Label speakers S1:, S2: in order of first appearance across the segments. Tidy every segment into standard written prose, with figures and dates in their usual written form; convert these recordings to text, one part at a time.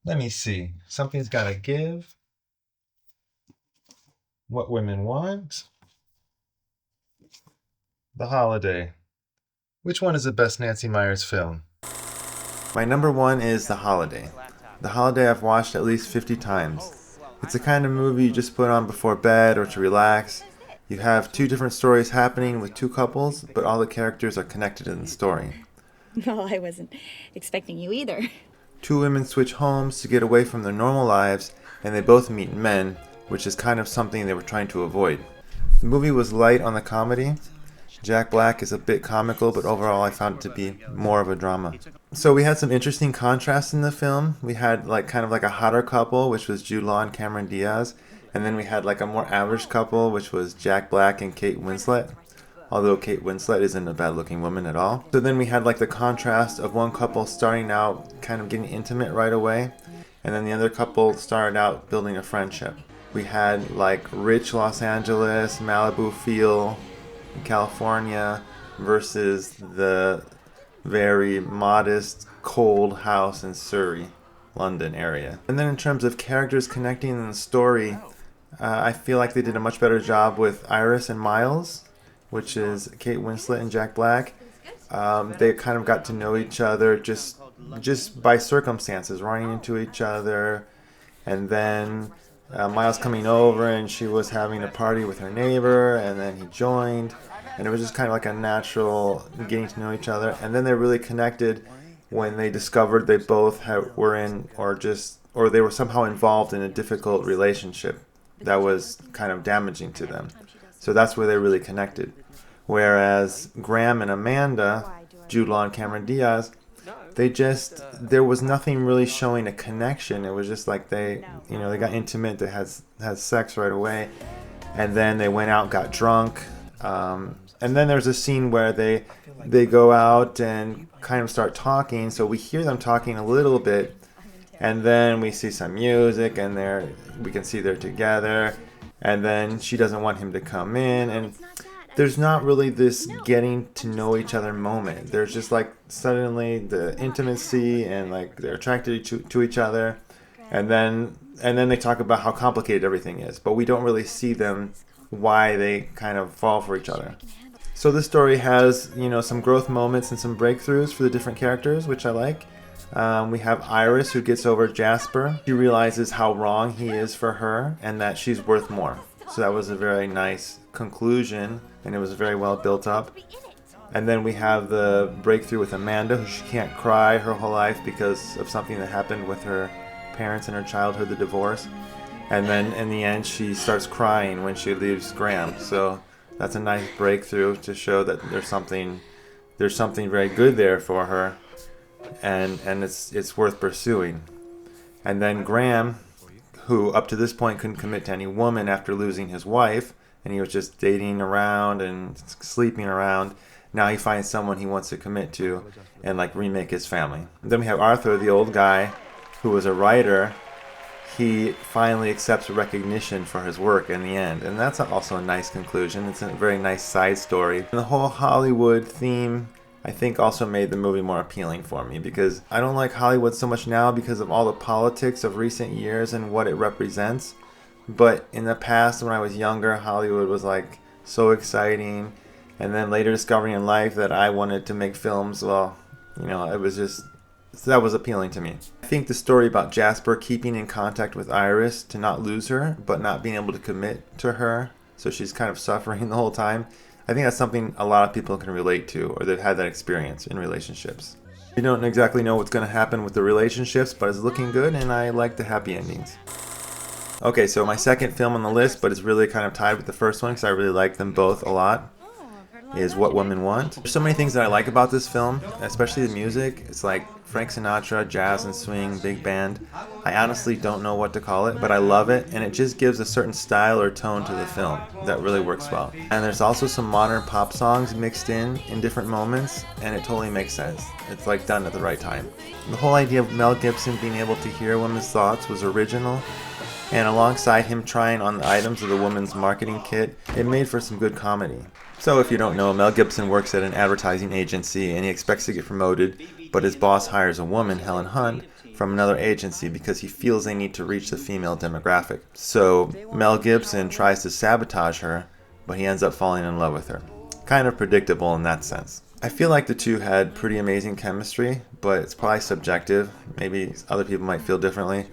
S1: Let me see. Something's Gotta Give. What Women Want. The Holiday. Which one is the best Nancy Meyers film? My number one is The Holiday. The Holiday I've watched at least 50 times. It's the kind of movie you just put on before bed or to relax. You have two different stories happening with two couples, but all the characters are connected in the story.
S2: Well, I wasn't expecting you either.
S1: Two women switch homes to get away from their normal lives, and they both meet men, which is kind of something they were trying to avoid. The movie was light on the comedy. Jack Black is a bit comical, but overall I found it to be more of a drama. So we had some interesting contrasts in the film. We had kind of like a hotter couple, which was Jude Law and Cameron Diaz, and then we had like a more average couple, which was Jack Black and Kate Winslet. Although Kate Winslet isn't a bad looking woman at all. So then we had like the contrast of one couple starting out kind of getting intimate right away, and then the other couple started out building a friendship. We had like rich Los Angeles, Malibu feel in California versus the very modest, cold house in Surrey, London area. And then in terms of characters connecting in the story, I feel like they did a much better job with Iris and Miles, which is Kate Winslet and Jack Black. They kind of got to know each other just by circumstances, running into each other, and then Miles coming over and she was having a party with her neighbor, and then he joined, and it was just kind of like a natural getting to know each other. And then they really connected when they discovered they both were in, or they were somehow involved in a difficult relationship that was kind of damaging to them. So that's where they really connected. Whereas Graham and Amanda, Jude Law and Cameron Diaz, there was nothing really showing a connection. It was just like they got intimate, they had sex right away, and then they went out, got drunk, and then there's a scene where they go out and kind of start talking. So we hear them talking a little bit, and then we see some music, and we can see they're together, and then she doesn't want him to come in, and there's not really this getting to know each other moment. There's just like suddenly the intimacy and like they're attracted to each other, and then they talk about how complicated everything is, but we don't really see them why they kind of fall for each other. So this story has some growth moments and some breakthroughs for the different characters, which I like. We have Iris, who gets over Jasper. She realizes how wrong he is for her and that she's worth more. So that was a very nice conclusion, and it was very well built up. And then we have the breakthrough with Amanda, who she can't cry her whole life because of something that happened with her parents in her childhood, the divorce. And then in the end, she starts crying when she leaves Graham. So that's a nice breakthrough to show that there's something very good there for her, and it's worth pursuing. And then Graham, who up to this point couldn't commit to any woman after losing his wife, and he was just dating around and sleeping around. Now he finds someone he wants to commit to and like remake his family. And then we have Arthur, the old guy, who was a writer. He finally accepts recognition for his work in the end, and that's also a nice conclusion. It's a very nice side story. And the whole Hollywood theme, I think, also made the movie more appealing for me, because I don't like Hollywood so much now because of all the politics of recent years and what it represents. But in the past, when I was younger, Hollywood was like so exciting. And then later discovering in life that I wanted to make films, well, it was just, that was appealing to me. I think the story about Jasper keeping in contact with Iris to not lose her, but not being able to commit to her, so she's kind of suffering the whole time, I think that's something a lot of people can relate to, or they've had that experience in relationships. You don't exactly know what's going to happen with the relationships, but it's looking good, and I like the happy endings. Okay, so my second film on the list, but it's really kind of tied with the first one because I really like them both a lot, is What Women Want. There's so many things that I like about this film, especially the music. It's like Frank Sinatra, jazz and swing, big band. I honestly don't know what to call it, but I love it, and it just gives a certain style or tone to the film that really works well. And there's also some modern pop songs mixed in different moments, and it totally makes sense. It's like done at the right time. The whole idea of Mel Gibson being able to hear women's thoughts was original, and alongside him trying on the items of the woman's marketing kit, it made for some good comedy. So if you don't know, Mel Gibson works at an advertising agency and he expects to get promoted, but his boss hires a woman, Helen Hunt, from another agency because he feels they need to reach the female demographic. So Mel Gibson tries to sabotage her, but he ends up falling in love with her. Kind of predictable in that sense. I feel like the two had pretty amazing chemistry, but it's probably subjective. Maybe other people might feel differently.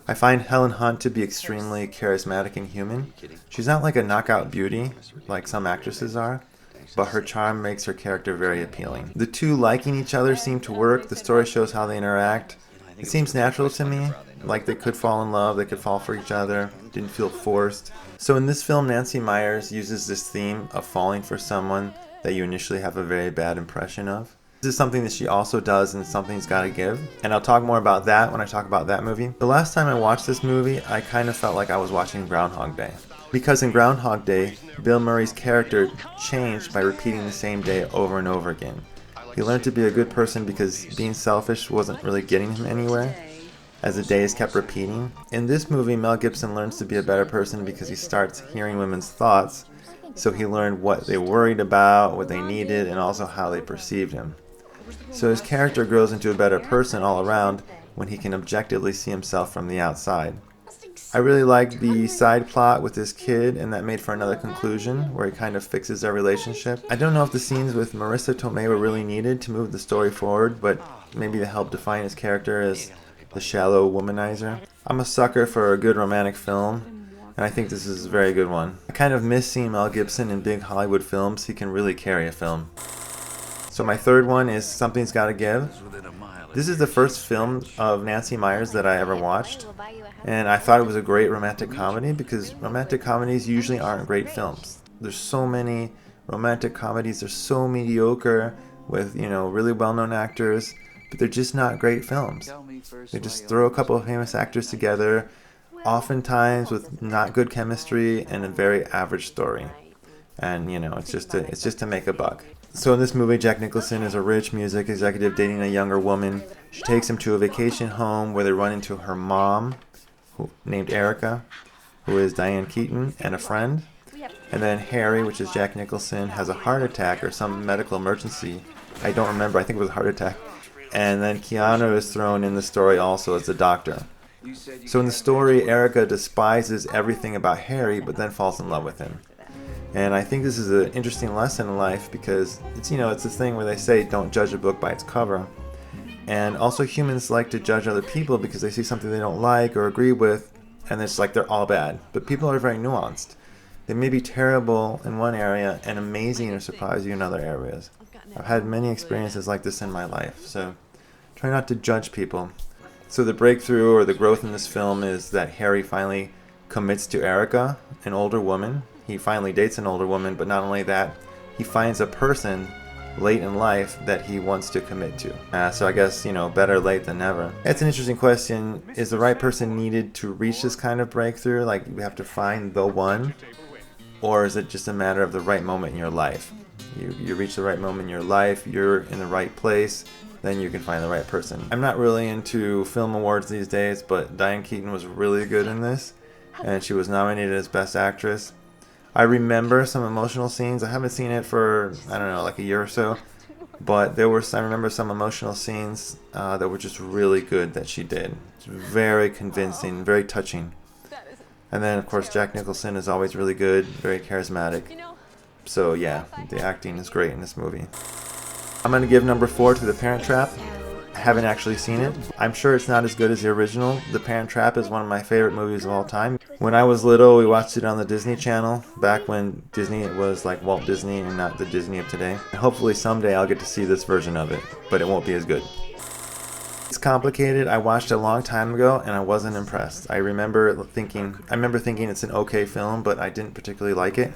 S1: I find Helen Hunt to be extremely charismatic and human. She's not like a knockout beauty like some actresses are, but her charm makes her character very appealing. The two liking each other seem to work. The story shows how they interact. It seems natural to me, like they could fall in love, they could fall for each other, didn't feel forced. So in this film, Nancy Meyers uses this theme of falling for someone that you initially have a very bad impression of. This is something that she also does in Something's Gotta Give, and I'll talk more about that when I talk about that movie. The last time I watched this movie, I kind of felt like I was watching Groundhog Day. Because in Groundhog Day, Bill Murray's character changed by repeating the same day over and over again. He learned to be a good person because being selfish wasn't really getting him anywhere, as the days kept repeating. In this movie, Mel Gibson learns to be a better person because he starts hearing women's thoughts, so he learned what they worried about, what they needed, and also how they perceived him. So his character grows into a better person all around when he can objectively see himself from the outside. I really liked the side plot with this kid, and that made for another conclusion where he kind of fixes their relationship. I don't know if the scenes with Marissa Tomei were really needed to move the story forward, but maybe they helped define his character as the shallow womanizer. I'm a sucker for a good romantic film, and I think this is a very good one. I kind of miss seeing Mel Gibson in big Hollywood films. He can really carry a film. So my third one is Something's Gotta Give. This is the first film of Nancy Meyers that I ever watched, and I thought it was a great romantic comedy because romantic comedies usually aren't great films. There's so many romantic comedies, they're so mediocre with, really well-known actors, but they're just not great films. They just throw a couple of famous actors together, oftentimes with not good chemistry and a very average story. And, it's just to make a buck. So in this movie, Jack Nicholson is a rich music executive dating a younger woman. She takes him to a vacation home where they run into her mom, named Erica, who is Diane Keaton, and a friend. And then Harry, which is Jack Nicholson, has a heart attack or some medical emergency. I don't remember. I think it was a heart attack. And then Keanu is thrown in the story also as the doctor. So in the story, Erica despises everything about Harry, but then falls in love with him. And I think this is an interesting lesson in life because it's this thing where they say don't judge a book by its cover. And also humans like to judge other people because they see something they don't like or agree with, and it's like they're all bad. But people are very nuanced. They may be terrible in one area and amazing or surprise you in other areas. I've had many experiences like this in my life, so try not to judge people. So the breakthrough or the growth in this film is that Harry finally commits to Erica, an older woman. He finally dates an older woman, but not only that, he finds a person late in life that he wants to commit to. So I guess, better late than never. It's an interesting question. Is the right person needed to reach this kind of breakthrough? Like, we have to find the one? Or is it just a matter of the right moment in your life? You reach the right moment in your life, you're in the right place, then you can find the right person. I'm not really into film awards these days, but Diane Keaton was really good in this, and she was nominated as Best Actress. I remember some emotional scenes. I haven't seen it for, like a year or so. But I remember some emotional scenes that were just really good that she did. It's very convincing, very touching. And then, of course, Jack Nicholson is always really good, very charismatic. So, yeah, the acting is great in this movie. I'm going to give number 4 to The Parent Trap. I haven't actually seen it. I'm sure it's not as good as the original. The Parent Trap is one of my favorite movies of all time. When I was little, we watched it on the Disney Channel, back when Disney was like Walt Disney and not the Disney of today. And hopefully someday I'll get to see this version of it, but it won't be as good. It's complicated. I watched it a long time ago and I wasn't impressed. I remember thinking it's an okay film, but I didn't particularly like it.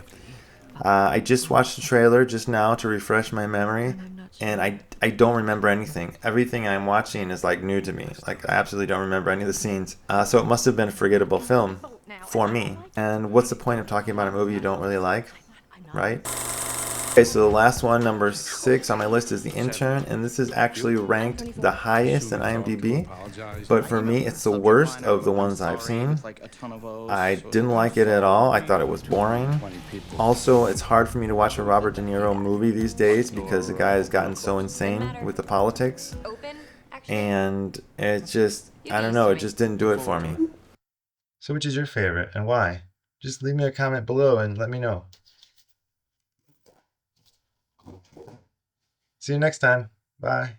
S1: I just watched the trailer just now to refresh my memory, and I don't remember anything. Everything I'm watching is like new to me. Like, I absolutely don't remember any of the scenes. So it must have been a forgettable film for me. And what's the point of talking about a movie you don't really like, right? Okay, so the last one, number 6 on my list, is The Intern, and this is actually ranked the highest in IMDb, but for me it's the worst of the ones I've seen. I didn't like it at all. I thought it was boring. Also, it's hard for me to watch a Robert De Niro movie these days because the guy has gotten so insane with the politics. and it just, I don't know, it just didn't do it for me. So which is your favorite and why? Just leave me a comment below and let me know. See you next time. Bye.